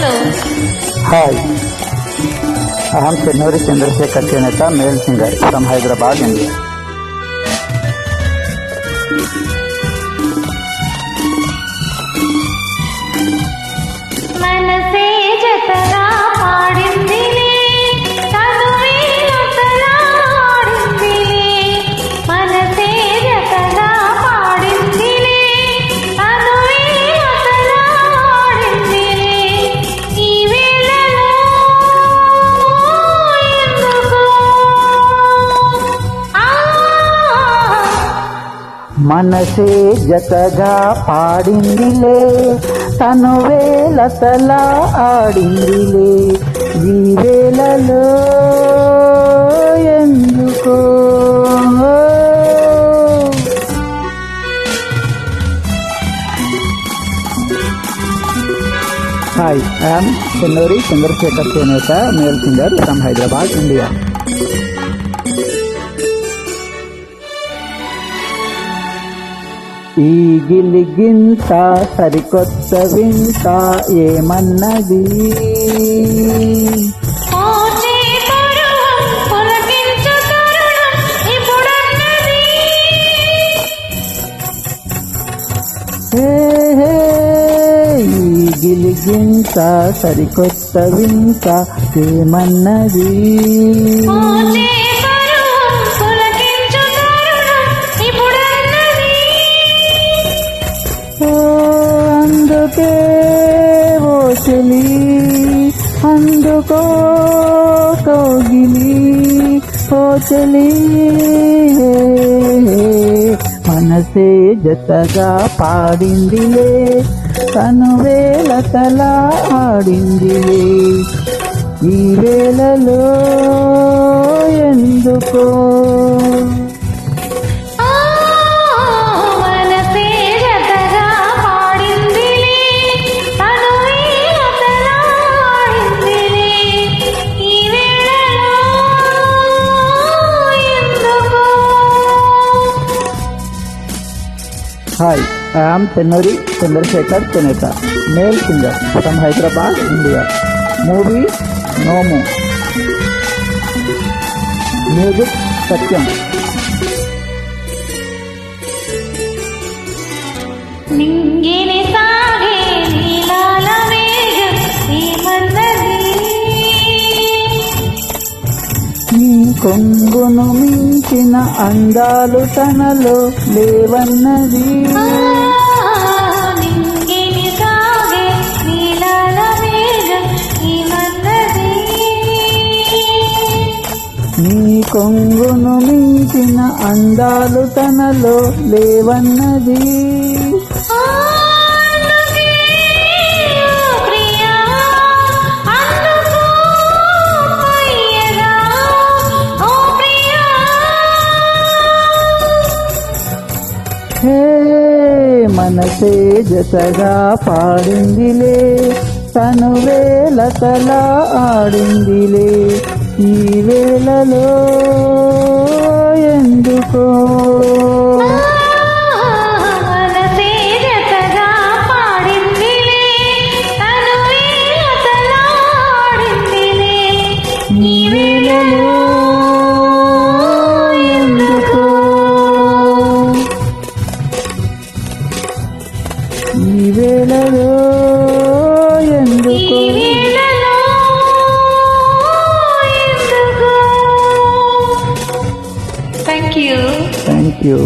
Hello hi, అహం చెన్నూరి చంద్రశేఖర్ చేనేత male singer from Hyderabad, India. మనసే జతగా పాడిందిలే, తనువే లతలా ఆడిందిలే. మనసే జతగా పాడిందిలే, తనువే లతలా ఆడిందిలే. ఈ వేళలో ఎందుకో మనసే జతగా పాడిందిలే, తనువే లతలా ఆడిందిలే. ఈ వేళలో ఎందుకో. హాయ్, ఐఎమ్ చెన్నూరి చంద్రశేఖర్ చేనేత male singer from Hyderabad, India. ఈ గిలిగింత సరికొత్త వింత ఏమన్నది? ఓచే పరువం పులకించు తరుణం ఇప్పుడన్నది. హే హే, ఈ గిలిగింత సరికొత్త వింత ఏమన్నది? ఓచే పరువం పులకించు తరుణం ఇప్పుడన్నది. ఓ అందుకే ఓ చెలి, అందుకో కోగిలి, ఓ చెలి. మనసే జతగా పాడిందిలే, తనువే లతలా ఆడిందిలే. ఈ వేళలో ఎందుకో. మనసే జతగా పాడిందిలే, తనువే లతలా ఆడిందిలే. ఈ వేళలో ఎందుకో. హాయ్, ఐఎమ్ చెన్నూరి చంద్రశేఖర్ చేనేత male singer from Hyderabad, India. Movie నోము, మ్యూజిక్ సత్యం. నింగిని సాగే నీలాల వేగం ఏమన్నది? నీ కొంగును మించిన అందాలు తనలో లేవన్నది. నింగిని సాగే నీలాల వేగం ఏమన్నది? నీ కొంగును మించిన అందాలు తనలో లేవన్నది. అందుకే ఓ ప్రియా, అందుకో అయ్యగా, ఓ ప్రియా. హే, మనసే జతగా పాడిందిలే, తనువే లతలా ఆడిందిలే. ఈ వేళలో ఎందుకో. మనసే జతగా పాడిందిలే, తనువే లతలా ఆడిందిలే. ఈ వేళలో ఎందుకో. ఈ వేళలో ఎందుకో. ఈ వేళలో ఎందుకో. Thank you. Thank you.